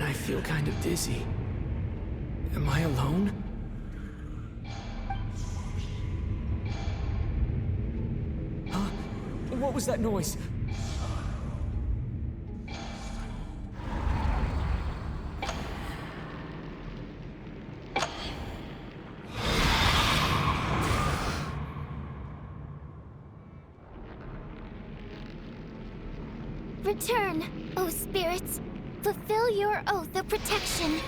and I feel kind of dizzy. Am I alone? Huh? What was that noise? Return, O spirits. Fulfill your oath of protection.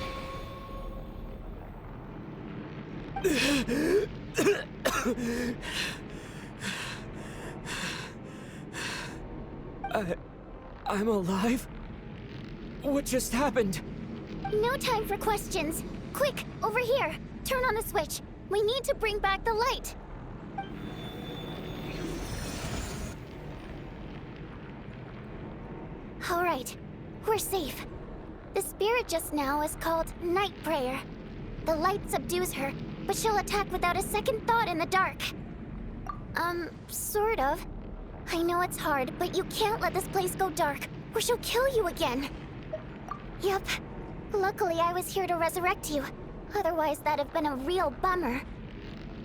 I'm alive? What just happened? No time for questions. Quick, over here. Turn on the switch. We need to bring back the light. All right, we're safe. The spirit just now is called Night Prayer. The light subdues her, but she'll attack without a second thought in the dark. Sort of. I know it's hard, but you can't let this place go dark, or she'll kill you again. Yep. Luckily, I was here to resurrect you. Otherwise, that'd have been a real bummer.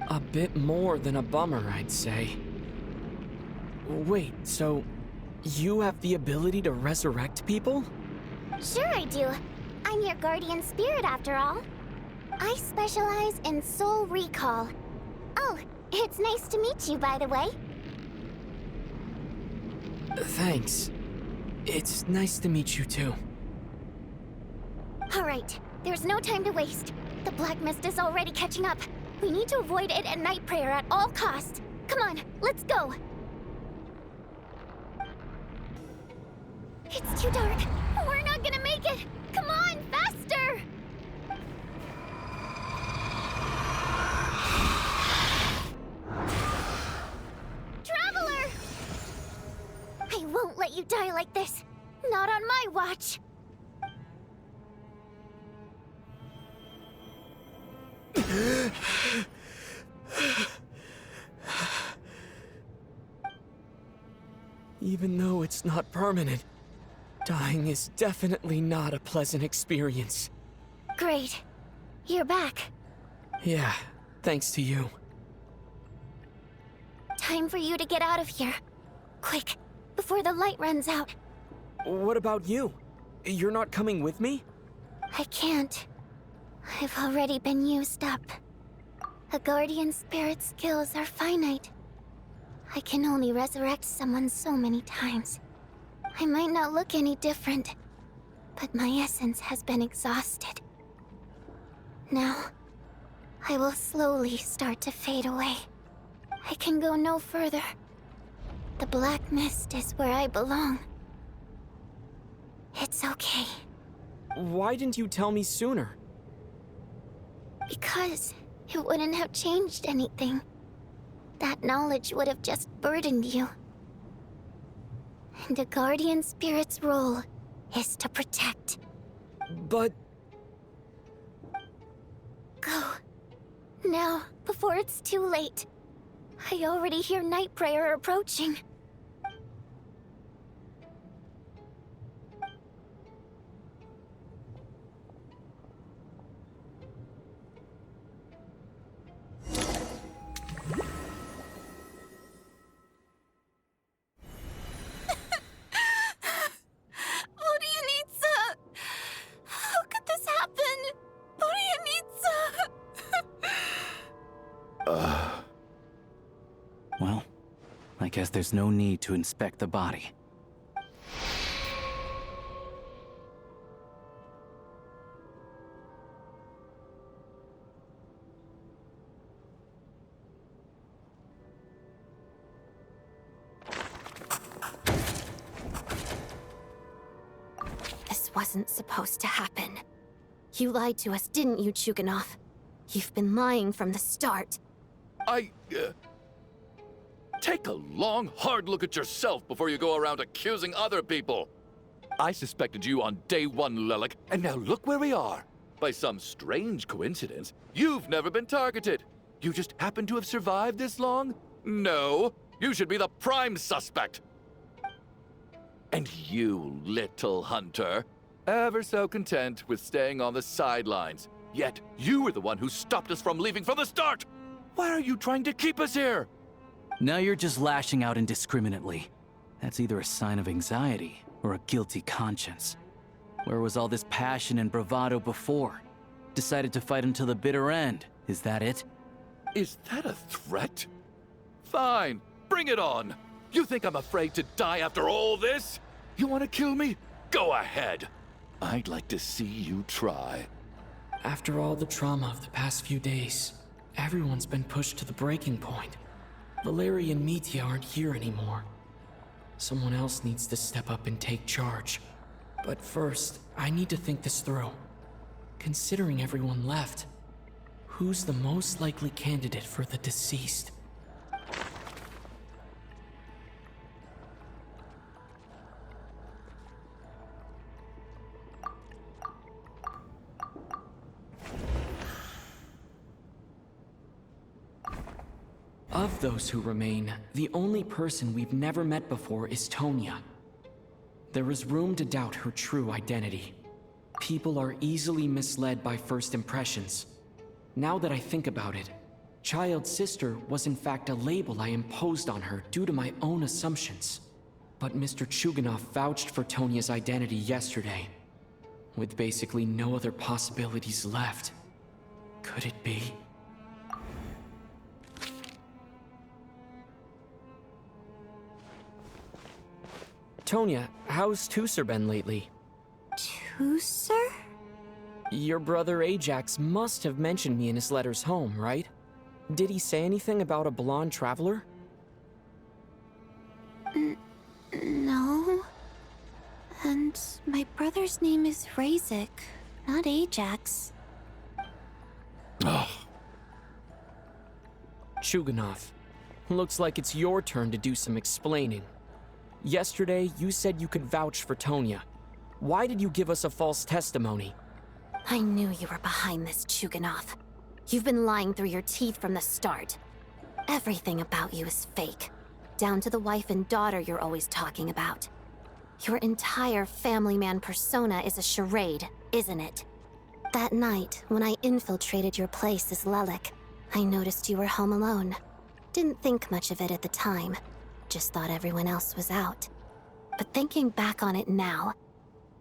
A bit more than a bummer, I'd say. Wait, so you have the ability to resurrect people? Sure I do. I'm your guardian spirit after all. I specialize in soul recall. Oh, it's nice to meet you, by the way. Thanks. It's nice to meet you too. All right, there's no time to waste. The black mist is already catching up. We need to avoid it and Night Prayer at all costs. Come on, let's go. It's too dark. We're not gonna make it. Come on, faster! Traveler! I won't let you die like this. Not on my watch. Even though it's not permanent, dying is definitely not a pleasant experience. Great. You're back. Yeah, thanks to you. Time for you to get out of here. Quick, before the light runs out. What about you? You're not coming with me? I can't. I've already been used up. A guardian spirit's skills are finite. I can only resurrect someone so many times. I might not look any different, but my essence has been exhausted. Now, I will slowly start to fade away. I can go no further. The black mist is where I belong. It's okay. Why didn't you tell me sooner? Because it wouldn't have changed anything. That knowledge would have just burdened you. And a guardian spirit's role is to protect. But... Go. Now, before it's too late. I already hear Night Prayer approaching. Well, I guess there's no need to inspect the body. This wasn't supposed to happen. You lied to us, didn't you, Chuganov? You've been lying from the start. Take a long, hard look at yourself before you go around accusing other people. I suspected you on day one, Lelik, and now look where we are. By some strange coincidence, you've never been targeted. You just happen to have survived this long? No, you should be the prime suspect. And you, little hunter, Ever so content with staying on the sidelines. Yet, you were the one who stopped us from leaving from the start! Why are you trying to keep us here? Now you're just lashing out indiscriminately. That's either a sign of anxiety or a guilty conscience. Where was all this passion and bravado before? Decided to fight until the bitter end. Is that it? Is that a threat? Fine, bring it on! You think I'm afraid to die after all this? You want to kill me? Go ahead! I'd like to see you try. After all the trauma of the past few days, everyone's been pushed to the breaking point. Valeri and Mitya aren't here anymore. Someone else needs to step up and take charge. But first, I need to think this through. Considering everyone left, who's the most likely candidate for the deceased? Of those who remain, the only person we've never met before is Tonya. There is room to doubt her true identity. People are easily misled by first impressions. Now that I think about it, child sister was in fact a label I imposed on her due to my own assumptions. But Mr. Chuganov vouched for Tonya's identity yesterday, with basically no other possibilities left. Could it be? Tonya, how's Tusser been lately? Tusser? Your brother Ajax must have mentioned me in his letters home, right? Did he say anything about a blonde traveler? No. And my brother's name is Razik, not Ajax. Ugh. Chuganov, looks like it's your turn to do some explaining. Yesterday, you said you could vouch for Tonya. Why did you give us a false testimony? I knew you were behind this, Chuganov. You've been lying through your teeth from the start. Everything about you is fake. Down to the wife and daughter you're always talking about. Your entire family man persona is a charade, isn't it? That night, when I infiltrated your place as Lelik, I noticed you were home alone. Didn't think much of it at the time. Just thought everyone else was out. But thinking back on it now,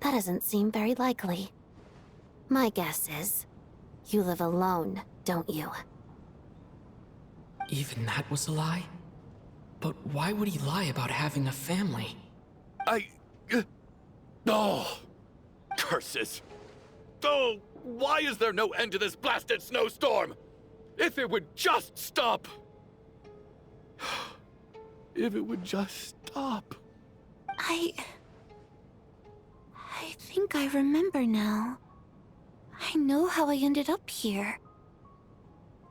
that doesn't seem very likely. My guess is, you live alone, don't you? Even that was a lie? But why would he lie about having a family? Oh! Curses! Oh, why is there no end to this blasted snowstorm? If it would just stop! If it would just stop. I think I remember now. I know how I ended up here.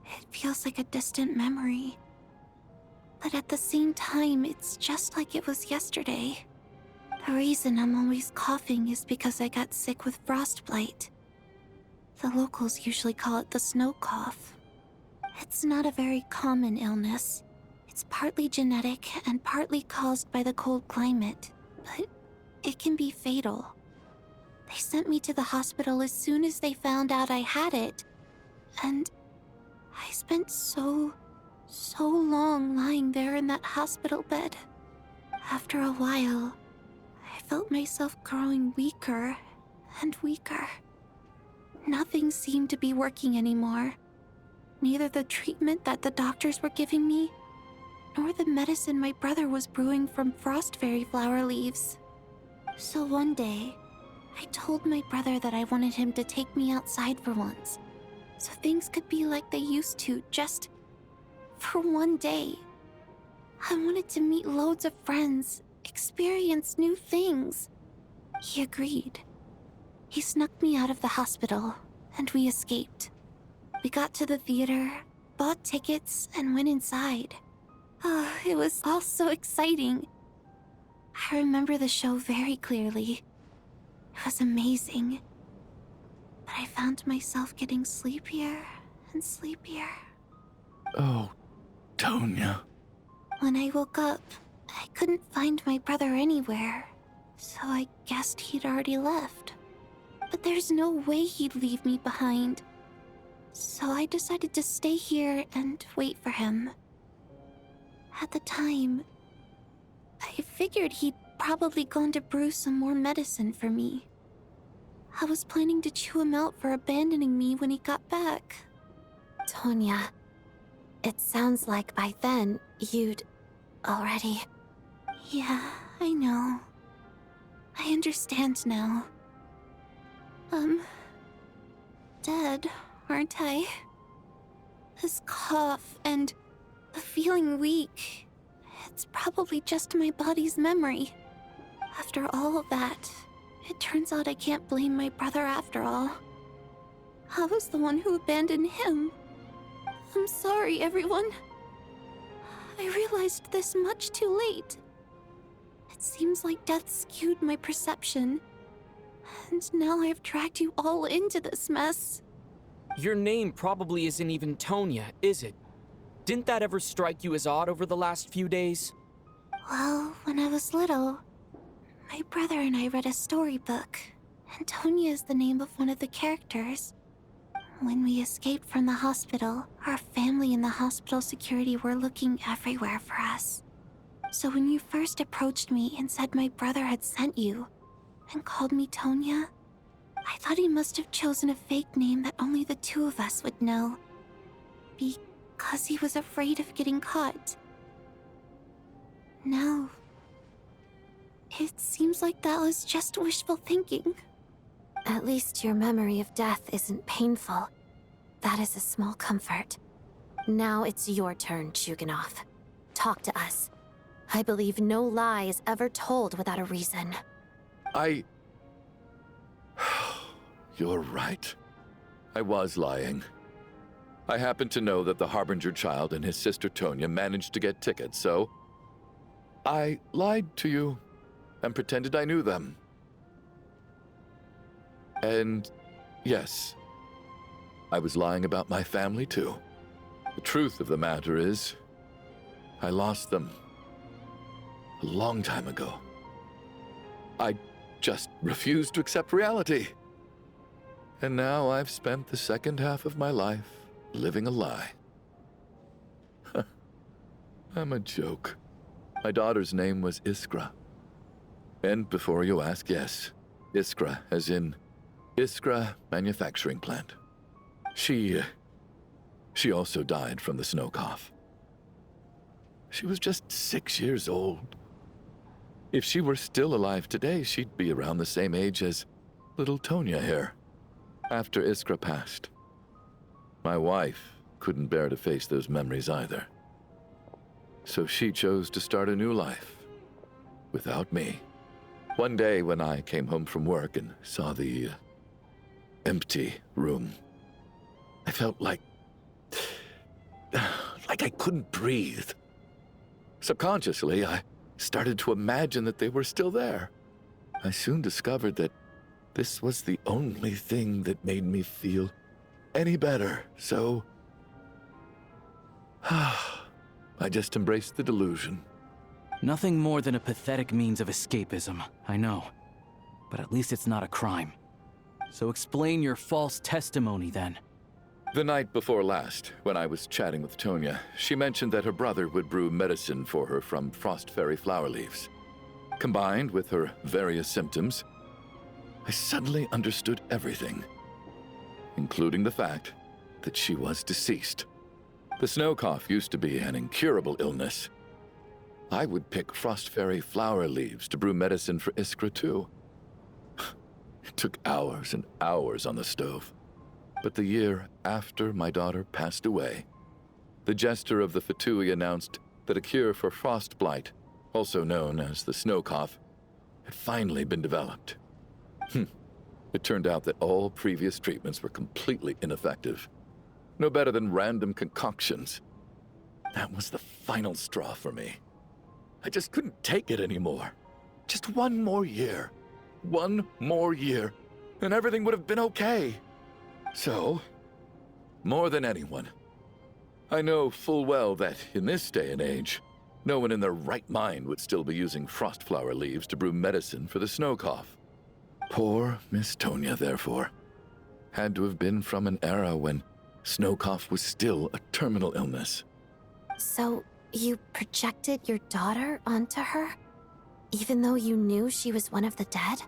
It feels like a distant memory. But at the same time, it's just like it was yesterday. The reason I'm always coughing is because I got sick with frostbite. The locals usually call it the snow cough. It's not a very common illness. It's partly genetic and partly caused by the cold climate, but it can be fatal. They sent me to the hospital as soon as they found out I had it, and I spent so long lying there in that hospital bed. After a while, I felt myself growing weaker and weaker. Nothing seemed to be working anymore. Neither the treatment that the doctors were giving me, nor the medicine my brother was brewing from frost fairy flower leaves. So one day, I told my brother that I wanted him to take me outside for once, so things could be like they used to, just for one day. I wanted to meet loads of friends, experience new things. He agreed. He snuck me out of the hospital, and we escaped. We got to the theater, bought tickets, and went inside. Oh, it was all so exciting. I remember the show very clearly. It was amazing. But I found myself getting sleepier and sleepier. Oh, Tonya. When I woke up, I couldn't find my brother anywhere, so I guessed he'd already left. But there's no way he'd leave me behind. So I decided to stay here and wait for him. At the time, I figured he'd probably gone to brew some more medicine for me. I was planning to chew him out for abandoning me when he got back. Tonya, it sounds like by then you'd already... Yeah, I know. I understand now. Dead, aren't I? This cough and the feeling weak, it's probably just my body's memory. After all of that, it turns out I can't blame my brother after all. I was the one who abandoned him. I'm sorry, everyone. I realized this much too late. It seems like death skewed my perception. And now I've dragged you all into this mess. Your name probably isn't even Tonya, is it? Didn't that ever strike you as odd over the last few days? Well, when I was little, my brother and I read a storybook, and Tonya is the name of one of the characters. When we escaped from the hospital, our family and the hospital security were looking everywhere for us. So when you first approached me and said my brother had sent you, and called me Tonya, I thought he must have chosen a fake name that only the two of us would know. Because he was afraid of getting caught. Now, it seems like that was just wishful thinking. At least your memory of death isn't painful. That is a small comfort. Now it's your turn, Chuganov. Talk to us. I believe no lie is ever told without a reason. You're right. I was lying. I happened to know that the Harbinger child and his sister Tonya managed to get tickets, so I lied to you and pretended I knew them. And yes, I was lying about my family too. The truth of the matter is, I lost them a long time ago. I just refused to accept reality. And now I've spent the second half of my life living a lie. I'm a joke. My daughter's name was Iskra. And before you ask, yes, Iskra, as in Iskra Manufacturing Plant. She also died from the snow cough. She was just 6 years old. If she were still alive today, she'd be around the same age as little Tonya here. After Iskra passed, my wife couldn't bear to face those memories either. So she chose to start a new life without me. One day when I came home from work and saw the empty room, I felt like I couldn't breathe. Subconsciously, I started to imagine that they were still there. I soon discovered that this was the only thing that made me feel any better, so I just embraced the delusion. Nothing more than a pathetic means of escapism, I know. But at least it's not a crime. So explain your false testimony, then. The night before last, when I was chatting with Tonya, she mentioned that her brother would brew medicine for her from frost fairy flower leaves. Combined with her various symptoms, I suddenly understood everything, including the fact that she was deceased. The snow cough used to be an incurable illness. I would pick frost fairy flower leaves to brew medicine for Iskra too. It took hours and hours on the stove. But the year after my daughter passed away, the Jester of the Fatui announced that a cure for frost blight, also known as the snow cough, had finally been developed. It turned out that all previous treatments were completely ineffective. No better than random concoctions. That was the final straw for me. I just couldn't take it anymore. Just one more year. One more year, and everything would have been okay. So, more than anyone, I know full well that in this day and age, no one in their right mind would still be using frost flower leaves to brew medicine for the snow cough. Poor Miss Tonya, therefore. Had to have been from an era when snow cough was still a terminal illness. So, you projected your daughter onto her? Even though you knew she was one of the dead?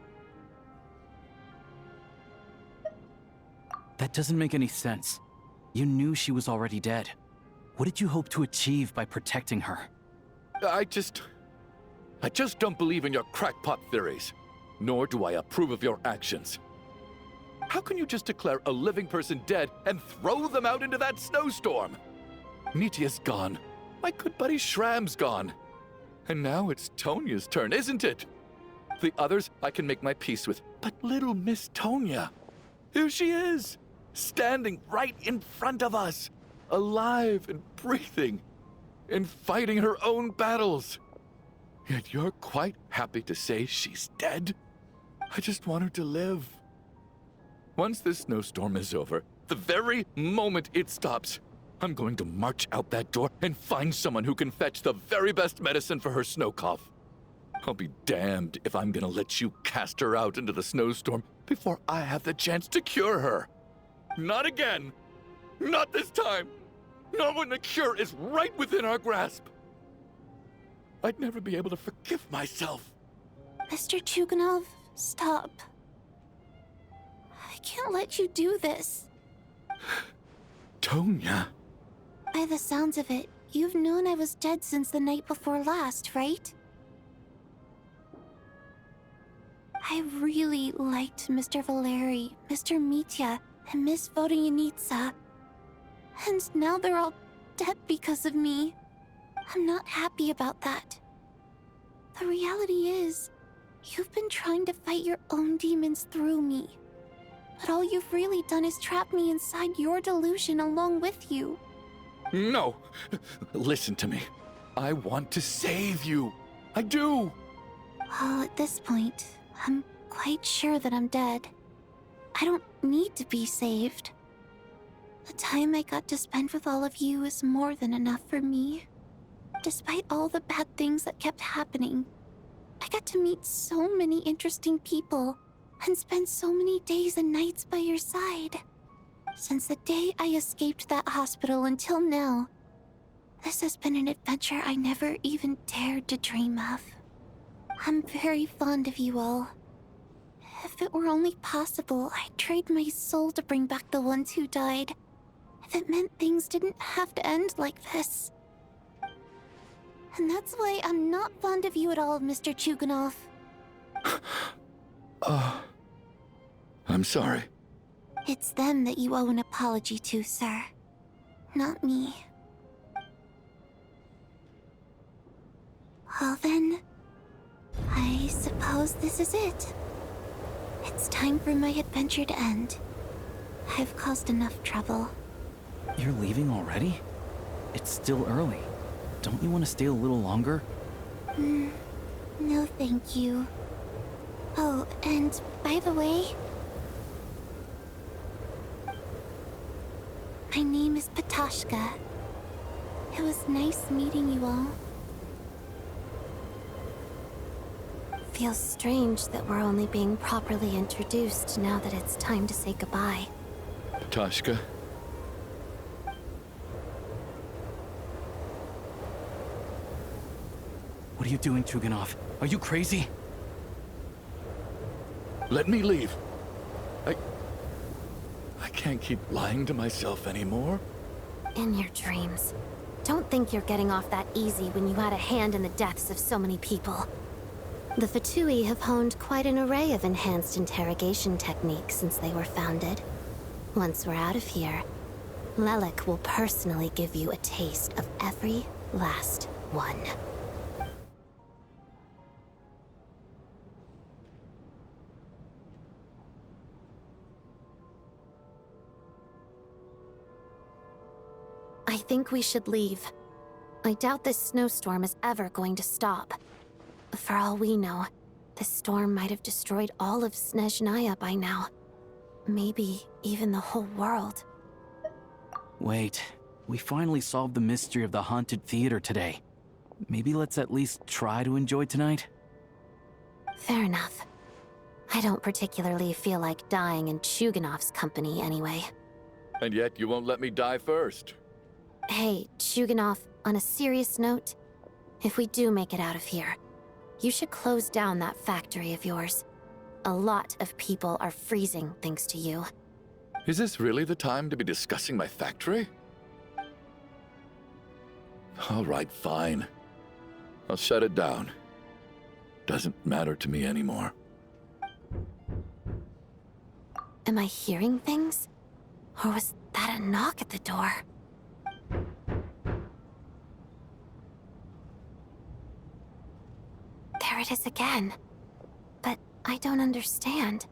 That doesn't make any sense. You knew she was already dead. What did you hope to achieve by protecting her? I just don't believe in your crackpot theories. Nor do I approve of your actions. How can you just declare a living person dead and throw them out into that snowstorm? Nitia's gone. My good buddy Shram's gone. And now it's Tonya's turn, isn't it? The others I can make my peace with, but little Miss Tonya, here she is, standing right in front of us, alive and breathing, and fighting her own battles. Yet you're quite happy to say she's dead? I just want her to live. Once this snowstorm is over, the very moment it stops, I'm going to march out that door and find someone who can fetch the very best medicine for her snow cough. I'll be damned if I'm gonna let you cast her out into the snowstorm before I have the chance to cure her. Not again! Not this time! Not when the cure is right within our grasp! I'd never be able to forgive myself. Mr. Chuganov, stop. I can't let you do this. Tonya. By the sounds of it, you've known I was dead since the night before last, right? I really liked Mr. Valeri, Mr. Mitya, and Miss Vodyanitsa. And now they're all dead because of me. I'm not happy about that. The reality is, you've been trying to fight your own demons through me. But all you've really done is trap me inside your delusion along with you. No! Listen to me. I want to save you. I do! Well, at this point, I'm quite sure that I'm dead. I don't need to be saved. The time I got to spend with all of you is more than enough for me. Despite all the bad things that kept happening, I got to meet so many interesting people and spend so many days and nights by your side. Since the day I escaped that hospital until now, this has been an adventure I never even dared to dream of. I'm very fond of you all. If it were only possible, I'd trade my soul to bring back the ones who died. If it meant things didn't have to end like this. And that's why I'm not fond of you at all, Mr. Chuganov. I'm sorry. It's them that you owe an apology to, sir. Not me. Well then, I suppose this is it. It's time for my adventure to end. I've caused enough trouble. You're leaving already? It's still early. Don't you want to stay a little longer? No thank you. Oh, and by the way, my name is Patashka. It was nice meeting you all. Feels strange that we're only being properly introduced now that it's time to say goodbye. Patashka. What are you doing, Chuganov? Are you crazy? Let me leave. I can't keep lying to myself anymore. In your dreams. Don't think you're getting off that easy when you had a hand in the deaths of so many people. The Fatui have honed quite an array of enhanced interrogation techniques since they were founded. Once we're out of here, Lelik will personally give you a taste of every last one. I think we should leave. I doubt this snowstorm is ever going to stop. For all we know, this storm might have destroyed all of Snezhnaya by now. Maybe even the whole world. Wait, we finally solved the mystery of the haunted theater today. Maybe let's at least try to enjoy tonight? Fair enough. I don't particularly feel like dying in Chuganov's company anyway. And yet you won't let me die first. Hey, Chuganov, on a serious note, if we do make it out of here, you should close down that factory of yours. A lot of people are freezing thanks to you. Is this really the time to be discussing my factory? All right, fine. I'll shut it down. Doesn't matter to me anymore. Am I hearing things? Or was that a knock at the door? There it is again. But I don't understand.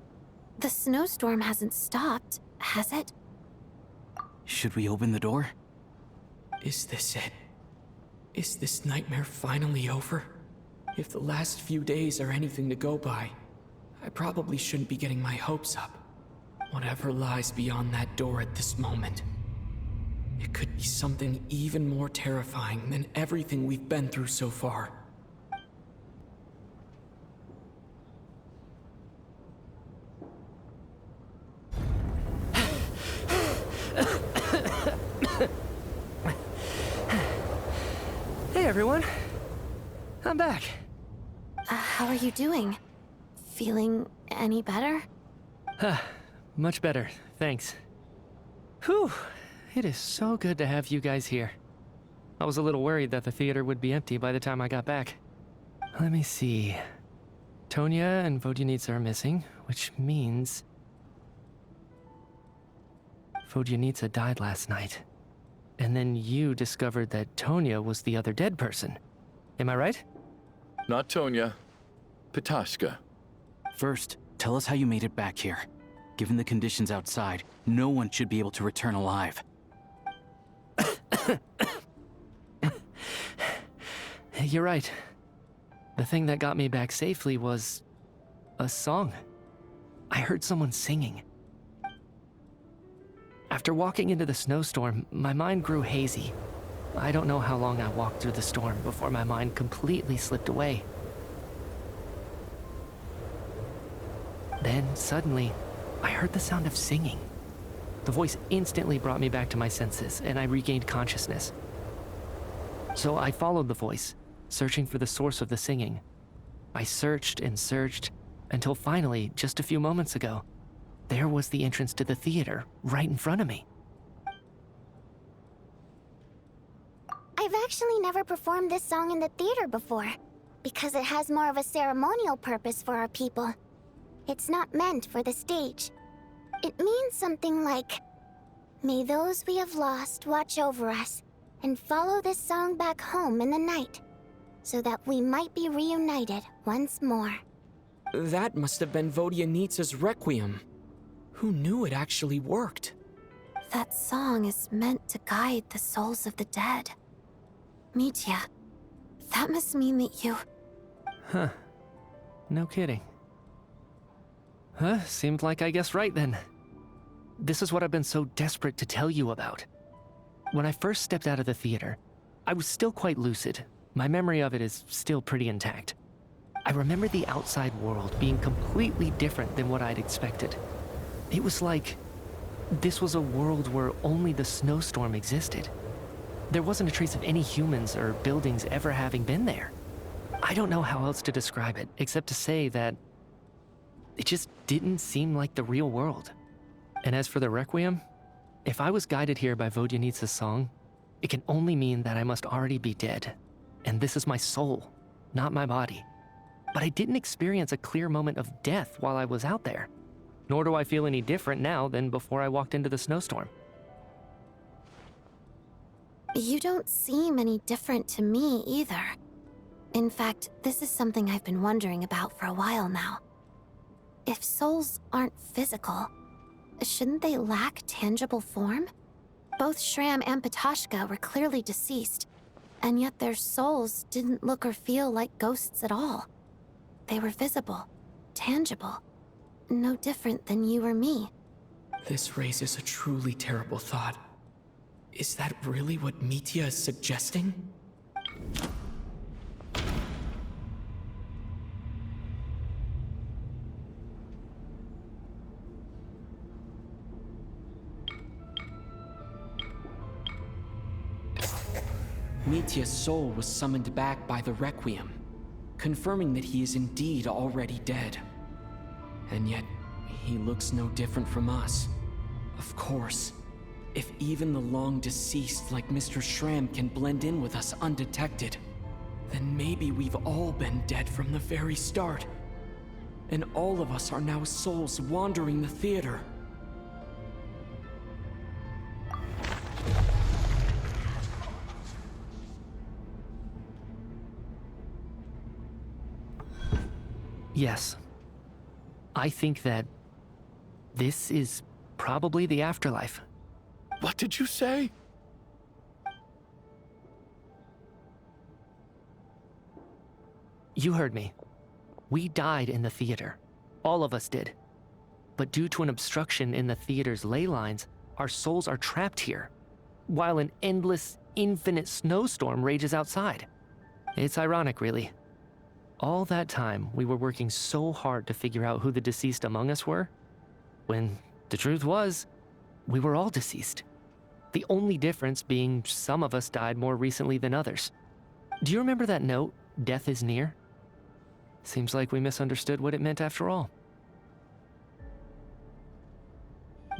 The snowstorm hasn't stopped, has it? Should we open the door? Is this it? Is this nightmare finally over? If the last few days are anything to go by, I probably shouldn't be getting my hopes up. Whatever lies beyond that door at this moment, it could be something even more terrifying than everything we've been through so far. Hey everyone, I'm back. How are you doing? Feeling any better? Much better, thanks. Whew, it is so good to have you guys here. I was a little worried that the theater would be empty by the time I got back. Let me see. Tonya and Vodyanitsa are missing, which means... Vodyanitsa died last night. And then you discovered that Tonya was the other dead person. Am I right? Not Tonya. Pitashka. First, tell us how you made it back here. Given the conditions outside, no one should be able to return alive. You're right. The thing that got me back safely was... a song. I heard someone singing. After walking into the snowstorm, my mind grew hazy. I don't know how long I walked through the storm before my mind completely slipped away. Then, suddenly, I heard the sound of singing. The voice instantly brought me back to my senses, and I regained consciousness. So I followed the voice, searching for the source of the singing. I searched and searched, until finally, just a few moments ago, there was the entrance to the theater, right in front of me. I've actually never performed this song in the theater before, because it has more of a ceremonial purpose for our people. It's not meant for the stage. It means something like, "May those we have lost watch over us, and follow this song back home in the night, so that we might be reunited once more." That must have been Vodyanitsa's Requiem. Who knew it actually worked? That song is meant to guide the souls of the dead. Mitya, that must mean that you... Huh. No kidding. Huh, seemed like I guessed right then. This is what I've been so desperate to tell you about. When I first stepped out of the theater, I was still quite lucid. My memory of it is still pretty intact. I remember the outside world being completely different than what I'd expected. It was like this was a world where only the snowstorm existed. There wasn't a trace of any humans or buildings ever having been there. I don't know how else to describe it, except to say that it just didn't seem like the real world. And as for the Requiem, if I was guided here by Vodyanitsa's song, it can only mean that I must already be dead. And this is my soul, not my body. But I didn't experience a clear moment of death while I was out there. Nor do I feel any different now than before I walked into the snowstorm. You don't seem any different to me either. In fact, this is something I've been wondering about for a while now. If souls aren't physical, shouldn't they lack tangible form? Both Shram and Pitashka were clearly deceased, and yet their souls didn't look or feel like ghosts at all. They were visible, tangible, no different than you or me. This raises a truly terrible thought. Is that really what Mitya is suggesting? Mitya's soul was summoned back by the Requiem, confirming that he is indeed already dead. And yet, he looks no different from us. Of course, if even the long-deceased like Mr. Schramm can blend in with us undetected, then maybe we've all been dead from the very start. And all of us are now souls wandering the theater. Yes. I think that this is probably the afterlife. What did you say? You heard me. We died in the theater. All of us did. But due to an obstruction in the theater's ley lines, our souls are trapped here, while an endless, infinite snowstorm rages outside. It's ironic, really. All that time, we were working so hard to figure out who the deceased among us were, when the truth was, we were all deceased. The only difference being some of us died more recently than others. Do you remember that note, "Death is near"? Seems like we misunderstood what it meant after all.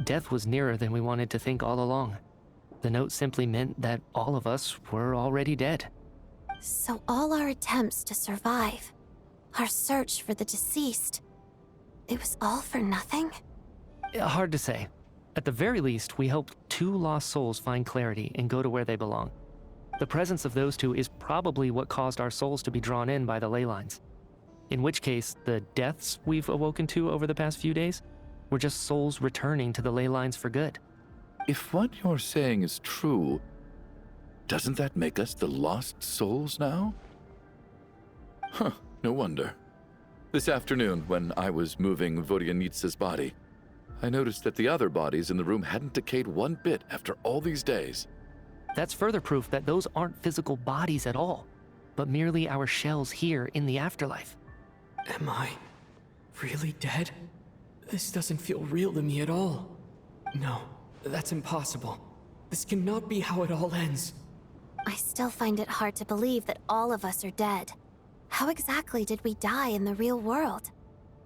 Death was nearer than we wanted to think all along. The note simply meant that all of us were already dead. So all our attempts to survive, our search for the deceased, it was all for nothing? Hard to say. At the very least, we helped 2 lost souls find clarity and go to where they belong. The presence of those 2 is probably what caused our souls to be drawn in by the ley lines. In which case, the deaths we've awoken to over the past few days were just souls returning to the ley lines for good. If what you're saying is true, doesn't that make us the lost souls now? Huh, no wonder. This afternoon, when I was moving Vodyanitsa's body, I noticed that the other bodies in the room hadn't decayed one bit after all these days. That's further proof that those aren't physical bodies at all, but merely our shells here in the afterlife. Am I really dead? This doesn't feel real to me at all. No, that's impossible. This cannot be how it all ends. I still find it hard to believe that all of us are dead. How exactly did we die in the real world?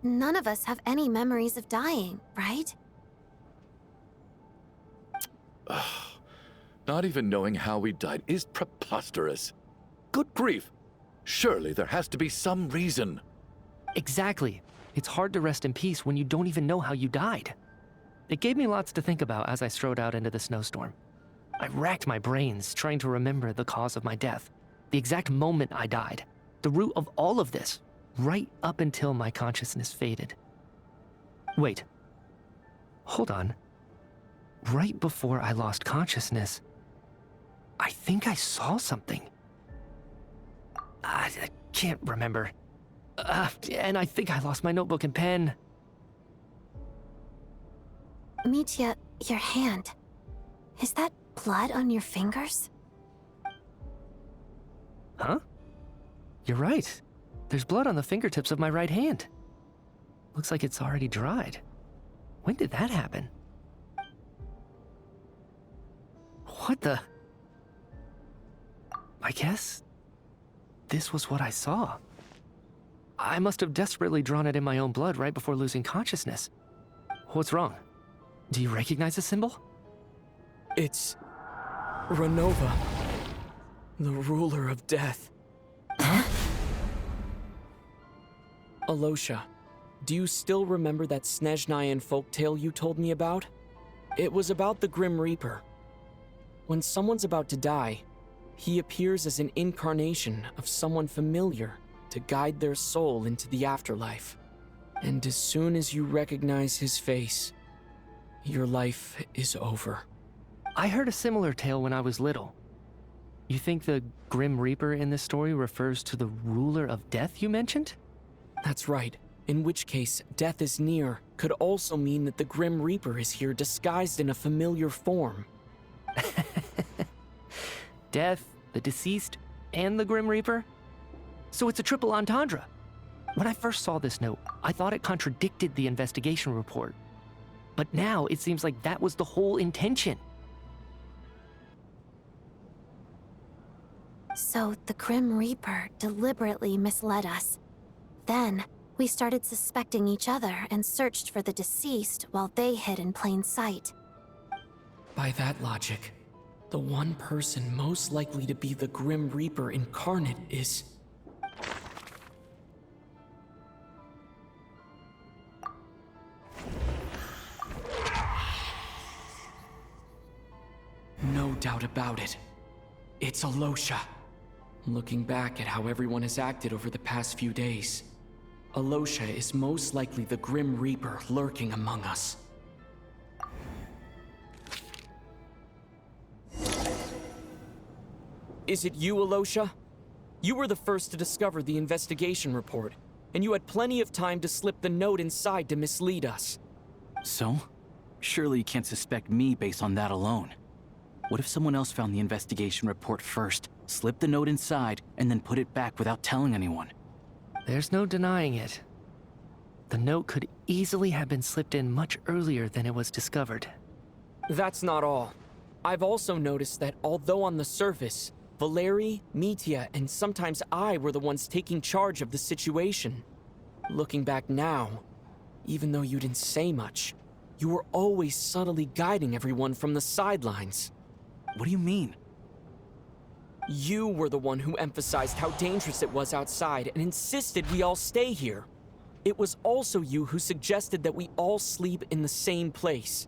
None of us have any memories of dying, right? Not even knowing how we died is preposterous. Good grief! Surely there has to be some reason. Exactly. It's hard to rest in peace when you don't even know how you died. It gave me lots to think about as I strode out into the snowstorm. I racked my brains trying to remember the cause of my death, the exact moment I died, the root of all of this, right up until my consciousness faded. Wait. Hold on. Right before I lost consciousness, I think I saw something. I can't remember. And I think I lost my notebook and pen. Mitya, your hand. Is that blood on your fingers? Huh? You're right. There's blood on the fingertips of my right hand. Looks like it's already dried. When did that happen? What the? I guess this was what I saw. I must have desperately drawn it in my own blood right before losing consciousness. What's wrong? Do you recognize the symbol? It's Renova, the ruler of death. Alosha, do you still remember that Snezhnayan folktale you told me about? It was about the Grim Reaper. When someone's about to die, he appears as an incarnation of someone familiar to guide their soul into the afterlife. And as soon as you recognize his face, your life is over. I heard a similar tale when I was little. You think the Grim Reaper in this story refers to the ruler of death you mentioned? That's right. In which case, death is near could also mean that the Grim Reaper is here disguised in a familiar form. Death, the deceased, and the Grim Reaper? So it's a triple entendre. When I first saw this note, I thought it contradicted the investigation report. But now it seems like that was the whole intention. So the Grim Reaper deliberately misled us. Then, we started suspecting each other and searched for the deceased while they hid in plain sight. By that logic, the one person most likely to be the Grim Reaper incarnate is... No doubt about it. It's Alosha. Looking back at how everyone has acted over the past few days, Alosha is most likely the Grim Reaper lurking among us. Is it you, Alosha? You were the first to discover the investigation report, and you had plenty of time to slip the note inside to mislead us. So? Surely you can't suspect me based on that alone. What if someone else found the investigation report first, slipped the note inside, and then put it back without telling anyone? There's no denying it. The note could easily have been slipped in much earlier than it was discovered. That's not all. I've also noticed that although on the surface, Valeri, Mitya, and sometimes I were the ones taking charge of the situation. Looking back now, even though you didn't say much, you were always subtly guiding everyone from the sidelines. What do you mean? You were the one who emphasized how dangerous it was outside and insisted we all stay here. It was also you who suggested that we all sleep in the same place.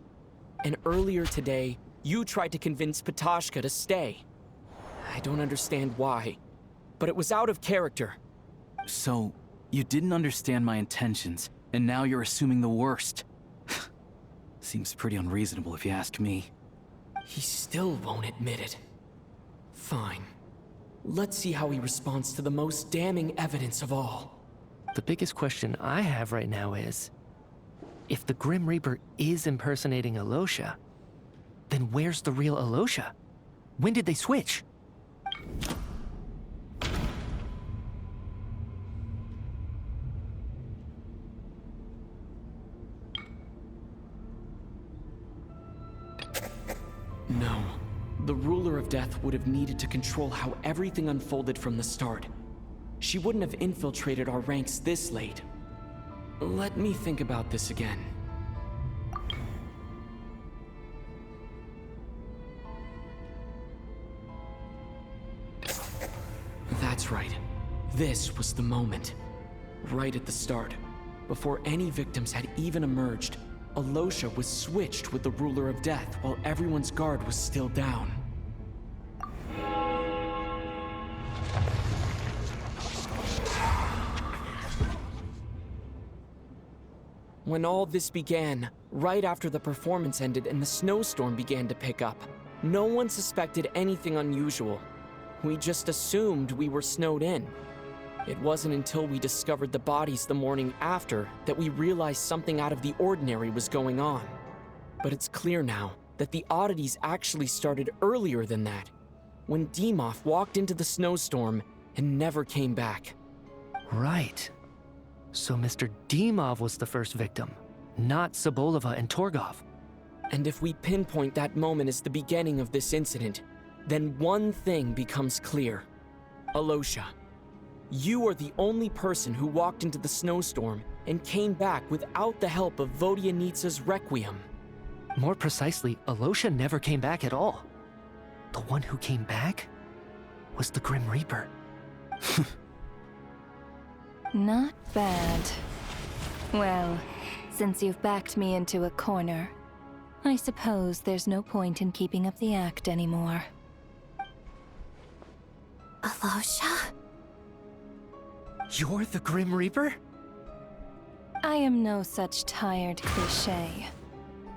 And earlier today, you tried to convince Patashka to stay. I don't understand why, but it was out of character. So, you didn't understand my intentions, and now you're assuming the worst. Seems pretty unreasonable if you ask me. He still won't admit it. Fine. Let's see how he responds to the most damning evidence of all. The biggest question I have right now is, if the Grim Reaper is impersonating Alosha, then where's the real Alosha? When did they switch? No. The Ruler of Death would have needed to control how everything unfolded from the start. She wouldn't have infiltrated our ranks this late. Let me think about this again. That's right. This was the moment. Right at the start, before any victims had even emerged, Alosha was switched with the Ruler of Death while everyone's guard was still down. When all this began, right after the performance ended and the snowstorm began to pick up, no one suspected anything unusual. We just assumed we were snowed in. It wasn't until we discovered the bodies the morning after that we realized something out of the ordinary was going on. But it's clear now that the oddities actually started earlier than that, when Dimov walked into the snowstorm and never came back. Right. So Mr. Dimov was the first victim, not Sobolova and Torgov. And if we pinpoint that moment as the beginning of this incident, then one thing becomes clear. Alosha, you are the only person who walked into the snowstorm and came back without the help of Vodyanitsa's Requiem. More precisely, Alosha never came back at all. The one who came back was the Grim Reaper. Not bad. Well, since you've backed me into a corner, I suppose there's no point in keeping up the act anymore. Alosha? You're the Grim Reaper? I am no such tired cliché.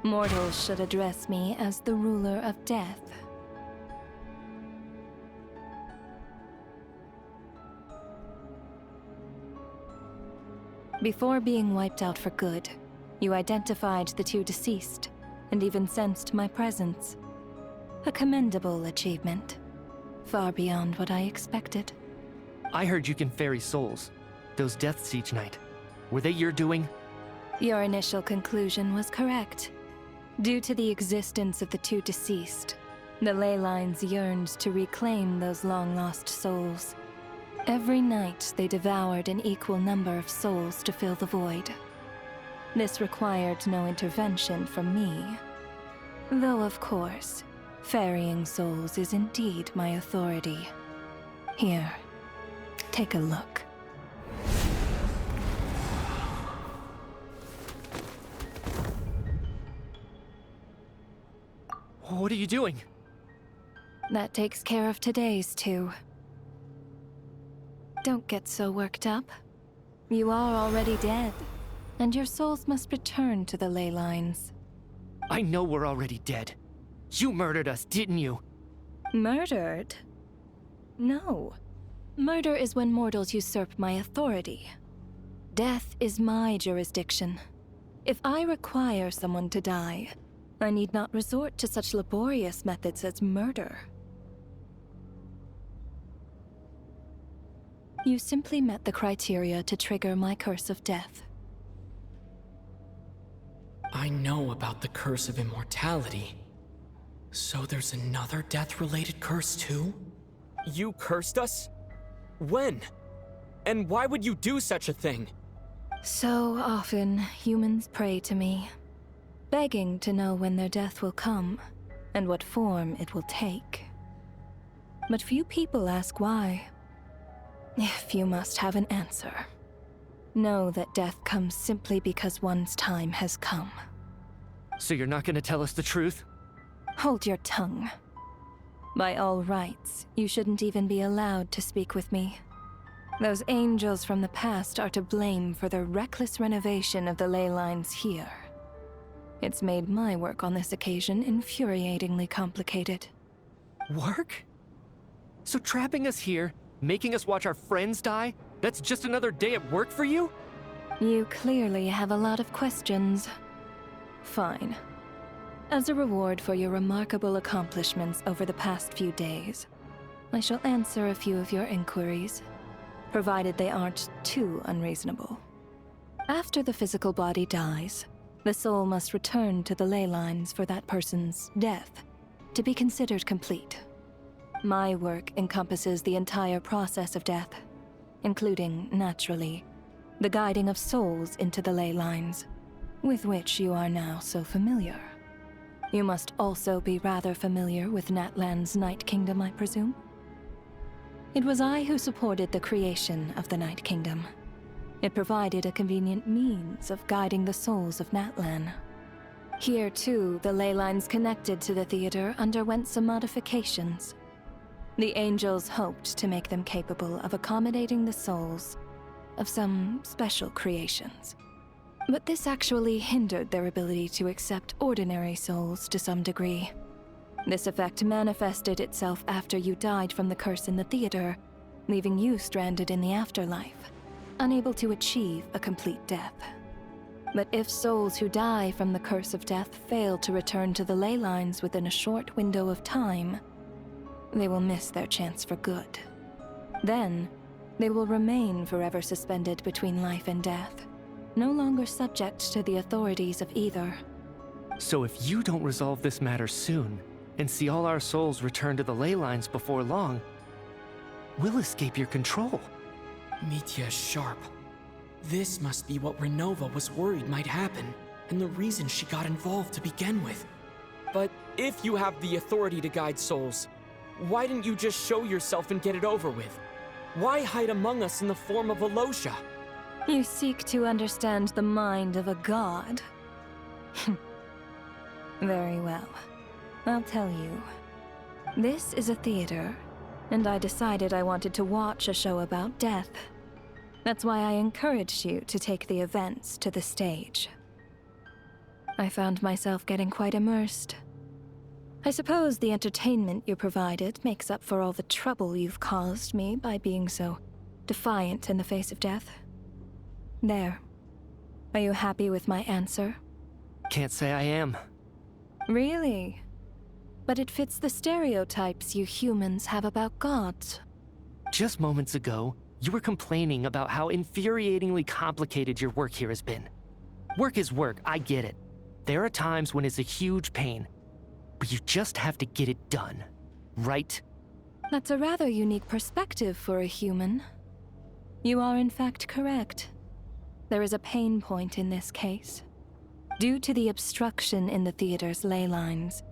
Mortals should address me as the ruler of death. Before being wiped out for good, you identified the two deceased, and even sensed my presence. A commendable achievement. Far beyond what I expected. I heard you can ferry souls. Those deaths each night. Were they your doing? Your initial conclusion was correct. Due to the existence of the two deceased, The ley lines yearned to reclaim those long-lost souls. Every night, they devoured an equal number of souls to fill the void. This required no intervention from me. Though, of course, ferrying souls is indeed my authority. Here, take a look. What are you doing? That takes care of today's too. Don't get so worked up. You are already dead, and your souls must return to the ley lines. I know we're already dead. You murdered us, didn't you? Murdered? No. Murder is when mortals usurp my authority. Death is my jurisdiction. If I require someone to die, I need not resort to such laborious methods as murder. You simply met the criteria to trigger my curse of death. I know about the curse of immortality. So there's another death-related curse too? You cursed us? When? And why would you do such a thing? So often, humans pray to me, begging to know when their death will come, and what form it will take. But few people ask why. If you must have an answer, know that death comes simply because one's time has come. So you're not gonna tell us the truth? Hold your tongue. By all rights, you shouldn't even be allowed to speak with me. Those angels from the past are to blame for their reckless renovation of the ley lines here. It's made my work on this occasion infuriatingly complicated. Work? So trapping us here, making us watch our friends die, that's just another day at work for you? You clearly have a lot of questions. Fine. As a reward for your remarkable accomplishments over the past few days, I shall answer a few of your inquiries, provided they aren't too unreasonable. After the physical body dies, the soul must return to the ley lines for that person's death to be considered complete. My work encompasses the entire process of death, including, naturally, the guiding of souls into the ley lines, with which you are now so familiar. You must also be rather familiar with Natlan's Night Kingdom, I presume? It was I who supported the creation of the Night Kingdom. It provided a convenient means of guiding the souls of Natlan. Here, too, the ley lines connected to the theater underwent some modifications. The angels hoped to make them capable of accommodating the souls of some special creations. But this actually hindered their ability to accept ordinary souls to some degree. This effect manifested itself after you died from the curse in the theater, leaving you stranded in the afterlife, unable to achieve a complete death. But if souls who die from the curse of death fail to return to the ley lines within a short window of time, they will miss their chance for good. Then, they will remain forever suspended between life and death, no longer subject to the authorities of either. So if you don't resolve this matter soon, and see all our souls return to the ley lines before long, we'll escape your control. Mitya is sharp. This must be what Renova was worried might happen, and the reason she got involved to begin with. But if you have the authority to guide souls, why didn't you just show yourself and get it over with? Why hide among us in the form of Alosha? You seek to understand the mind of a god. Very well. I'll tell you. This is a theater, and I decided I wanted to watch a show about death. That's why I encouraged you to take the events to the stage. I found myself getting quite immersed. I suppose the entertainment you provided makes up for all the trouble you've caused me by being so defiant in the face of death. There. Are you happy with my answer? Can't say I am. Really? But it fits the stereotypes you humans have about gods. Just moments ago, you were complaining about how infuriatingly complicated your work here has been. Work is work, I get it. There are times when it's a huge pain. but you just have to get it done, right? That's a rather unique perspective for a human. You are in fact correct. There is a pain point in this case. Due to the obstruction in the theater's ley lines,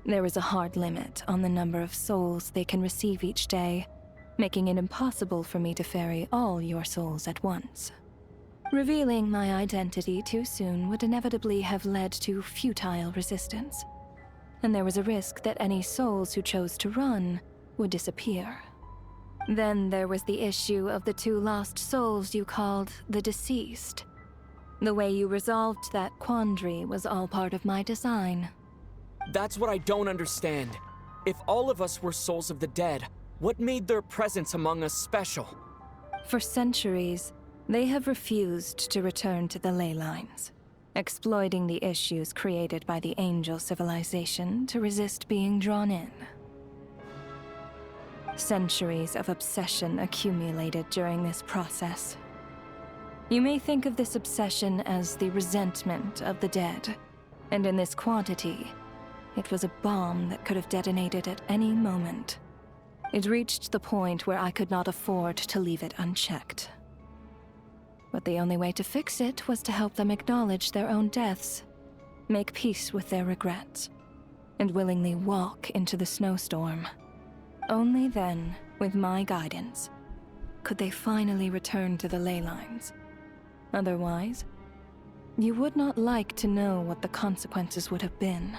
there is a hard limit on the number of souls they can receive each day, making it impossible for me to ferry all your souls at once. Revealing my identity too soon would inevitably have led to futile resistance, and there was a risk that any souls who chose to run would disappear. Then there was the issue of the 2 lost souls you called the deceased. The way you resolved that quandary was all part of my design. That's what I don't understand. If all of us were souls of the dead, what made their presence among us special? For centuries, they have refused to return to the ley lines, exploiting the issues created by the angel civilization to resist being drawn in. Centuries of obsession accumulated during this process. You may think of this obsession as the resentment of the dead, and in this quantity, it was a bomb that could have detonated at any moment. It reached the point where I could not afford to leave it unchecked. But the only way to fix it was to help them acknowledge their own deaths, make peace with their regrets, and willingly walk into the snowstorm. Only then, with my guidance, could they finally return to the ley lines. Otherwise, you would not like to know what the consequences would have been.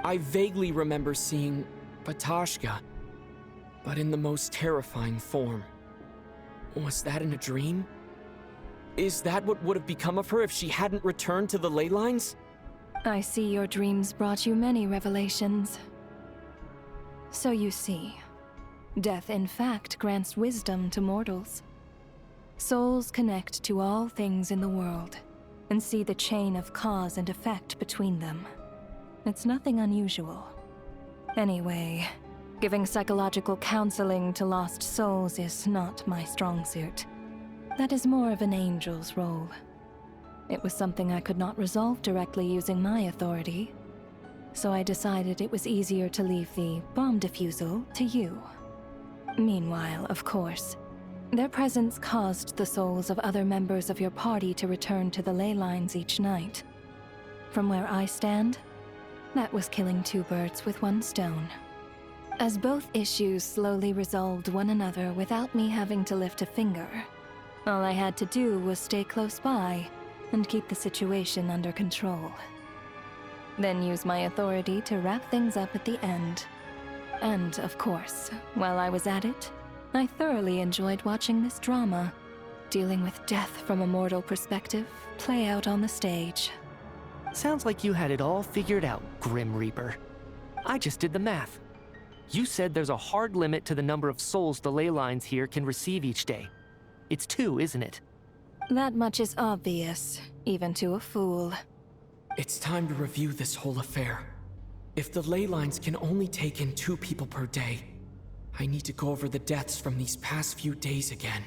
I vaguely remember seeing Patashka, but in the most terrifying form. Was that in a dream? Is that what would have become of her if she hadn't returned to the ley lines? I see your dreams brought you many revelations. So you see, death in fact grants wisdom to mortals. Souls connect to all things in the world and see the chain of cause and effect between them. It's nothing unusual. Anyway, giving psychological counseling to lost souls is not my strong suit. That is more of an angel's role. It was something I could not resolve directly using my authority, so I decided it was easier to leave the bomb defusal to you. Meanwhile, of course, their presence caused the souls of other members of your party to return to the ley lines each night. From where I stand, that was killing 2 birds with 1 stone. As both issues slowly resolved one another without me having to lift a finger, all I had to do was stay close by and keep the situation under control. Then use my authority to wrap things up at the end. And, of course, while I was at it, I thoroughly enjoyed watching this drama, dealing with death from a mortal perspective, play out on the stage. Sounds like you had it all figured out, Grim Reaper. I just did the math. You said there's a hard limit to the number of souls the ley lines here can receive each day. It's 2, isn't it? That much is obvious, even to a fool. It's time to review this whole affair. If the ley lines can only take in 2 people per day, I need to go over the deaths from these past few days again.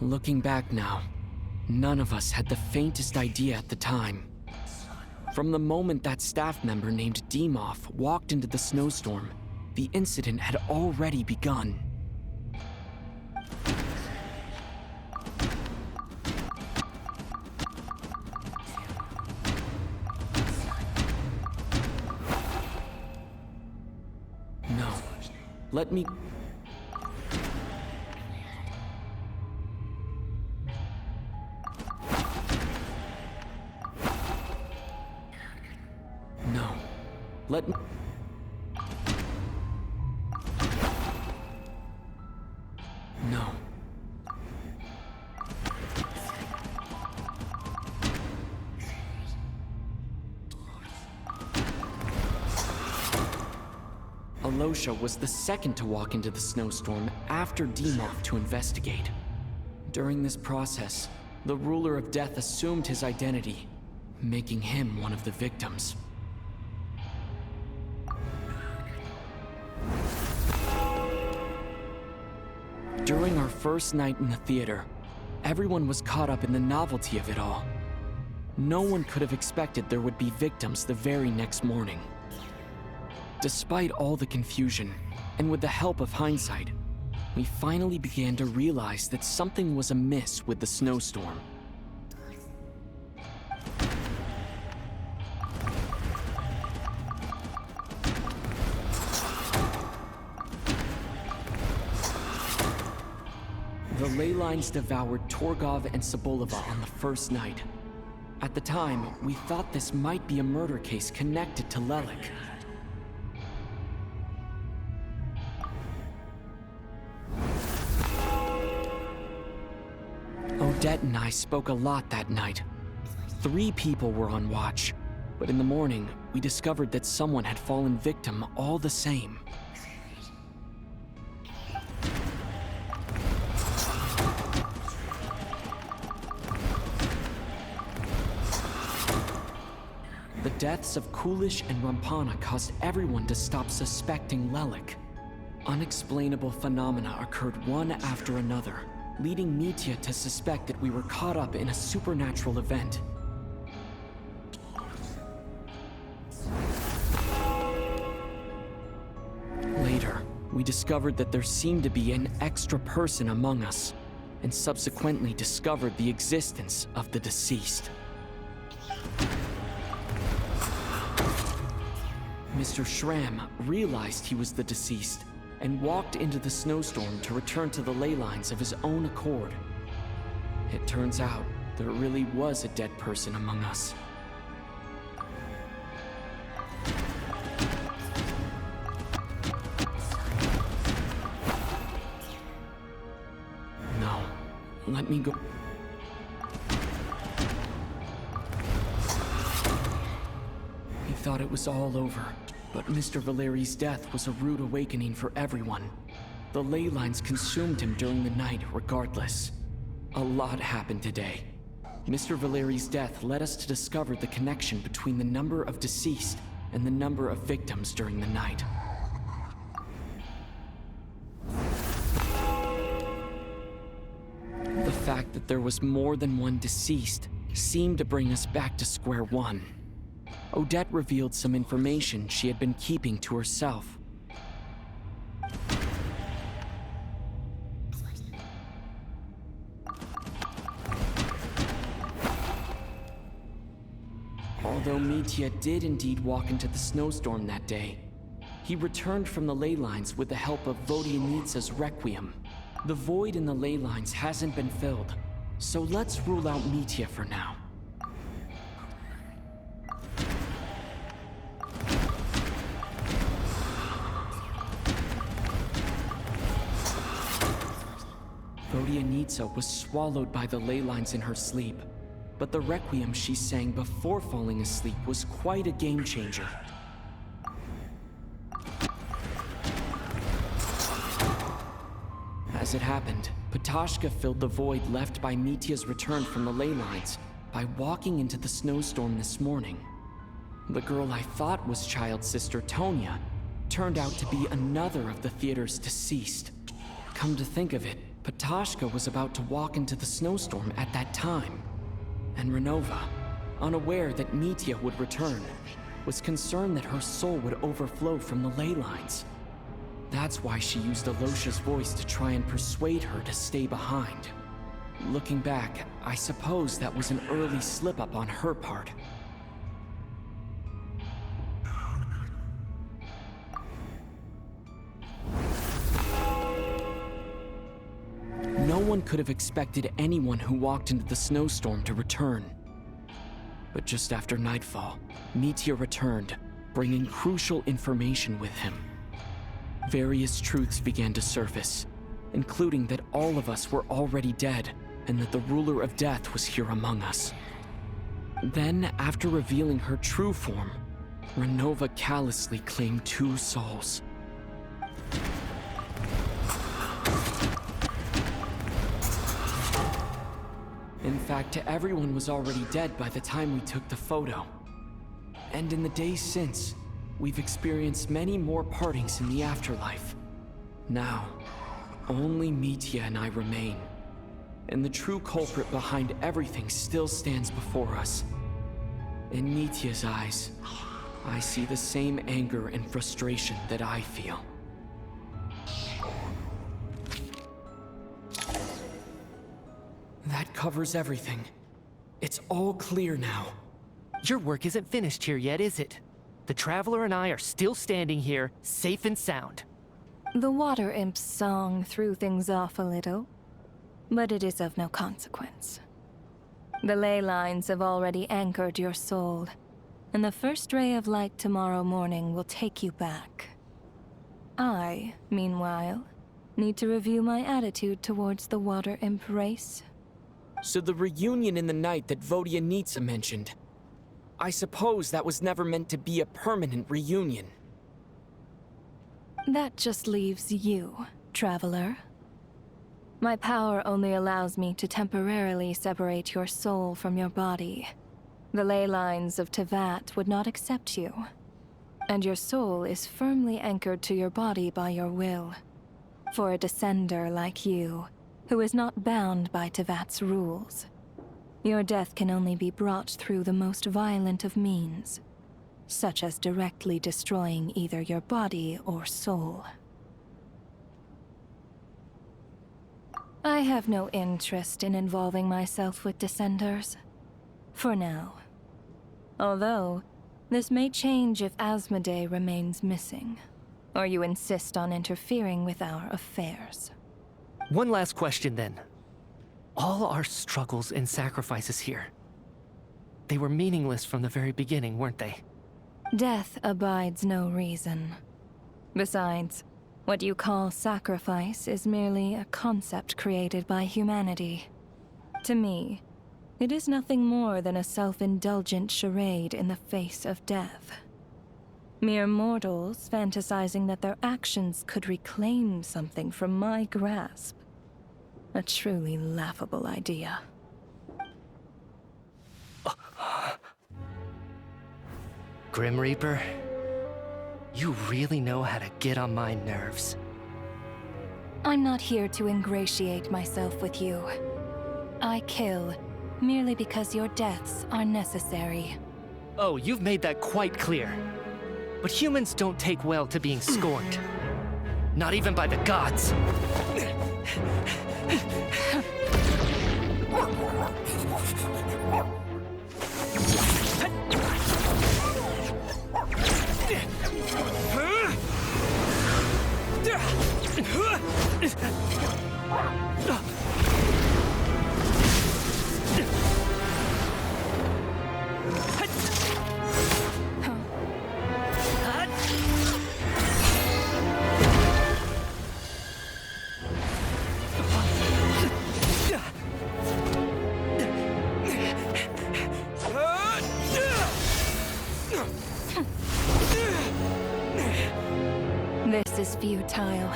Looking back now, none of us had the faintest idea at the time. From the moment that staff member named Dimov walked into the snowstorm, the incident had already begun. No. Let me... No. Let me... No. Alosha was the second to walk into the snowstorm after Dimov to investigate. During this process, the ruler of death assumed his identity, making him one of the victims. During our first night in the theater, everyone was caught up in the novelty of it all. No one could have expected there would be victims the very next morning. Despite all the confusion, and with the help of hindsight, we finally began to realize that something was amiss with the snowstorm. The ley lines devoured Torgov and Sobolova on the first night. At the time, we thought this might be a murder case connected to Lelik. Odette and I spoke a lot that night. 3 people were on watch, but in the morning, we discovered that someone had fallen victim all the same. The deaths of Kulish and Rampana caused everyone to stop suspecting Lelik. Unexplainable phenomena occurred one after another, leading Mitya to suspect that we were caught up in a supernatural event. Later, we discovered that there seemed to be an extra person among us, and subsequently discovered the existence of the deceased. Mr. Schramm realized he was the deceased and walked into the snowstorm to return to the ley lines of his own accord. It turns out there really was a dead person among us. No, let me go. We thought it was all over. But Mr. Valeri's death was a rude awakening for everyone. The ley lines consumed him during the night regardless. A lot happened today. Mr. Valeri's death led us to discover the connection between the number of deceased and the number of victims during the night. The fact that there was more than one deceased seemed to bring us back to square one. Odette revealed some information she had been keeping to herself. Although Mitya did indeed walk into the snowstorm that day, he returned from the ley lines with the help of Vodyanitsa's Requiem. The void in the ley lines hasn't been filled, so let's rule out Mitya for now. Vodyanitsa was swallowed by the ley lines in her sleep, but the Requiem she sang before falling asleep was quite a game changer. As it happened, Patashka filled the void left by Mitya's return from the ley lines by walking into the snowstorm this morning. The girl I thought was child sister Tonya turned out to be another of the theater's deceased. Come to think of it, Patashka was about to walk into the snowstorm at that time. And Renova, unaware that Mitya would return, was concerned that her soul would overflow from the ley lines. That's why she used Alosha's voice to try and persuade her to stay behind. Looking back, I suppose that was an early slip-up on her part. No one could have expected anyone who walked into the snowstorm to return. But just after nightfall, Mitya returned, bringing crucial information with him. Various truths began to surface, including that all of us were already dead, and that the ruler of death was here among us. Then, after revealing her true form, Renova callously claimed 2 souls. In fact, everyone was already dead by the time we took the photo. And in the days since, we've experienced many more partings in the afterlife. Now, Only Mitya and I remain. And the true culprit behind everything still stands before us. In Mitya's eyes, I see the same anger and frustration that I feel. That covers everything. It's all clear now. Your work isn't finished here yet, is it? The Traveler and I are still standing here, safe and sound. The Water Imp's song threw things off a little, but it is of no consequence. The ley lines have already anchored your soul, and the first ray of light tomorrow morning will take you back. I, meanwhile, need to review my attitude towards the Water Imp race. So the reunion in the night that Vodyanitsa mentioned, I suppose that was never meant to be a permanent reunion. That just leaves you, Traveler. My power only allows me to temporarily separate your soul from your body. The ley lines of Tevat would not accept you, and your soul is firmly anchored to your body by your will. For a descender like you, who is not bound by Tevat's rules, your death can only be brought through the most violent of means, such as directly destroying either your body or soul. I have no interest in involving myself with Descenders, for now. Although, this may change if Asmodee remains missing, or you insist on interfering with our affairs. One last question then. All our struggles and sacrifices here, they were meaningless from the very beginning, weren't they? Death abides no reason. Besides, what you call sacrifice is merely a concept created by humanity. To me, it is nothing more than a self-indulgent charade in the face of death. Mere mortals fantasizing that their actions could reclaim something from my grasp. A truly laughable idea. Grim Reaper, you really know how to get on my nerves. I'm not here to ingratiate myself with you. I kill merely because your deaths are necessary. Oh, you've made that quite clear. But humans don't take well to being scorned. Not even by the gods. This is futile.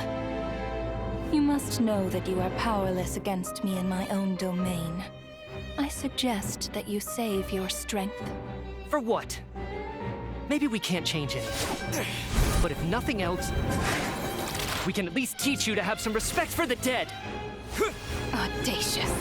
You must know that you are powerless against me in my own domain. I suggest that you save your strength. For what? Maybe we can't change it. But if nothing else, we can at least teach you to have some respect for the dead. Audacious.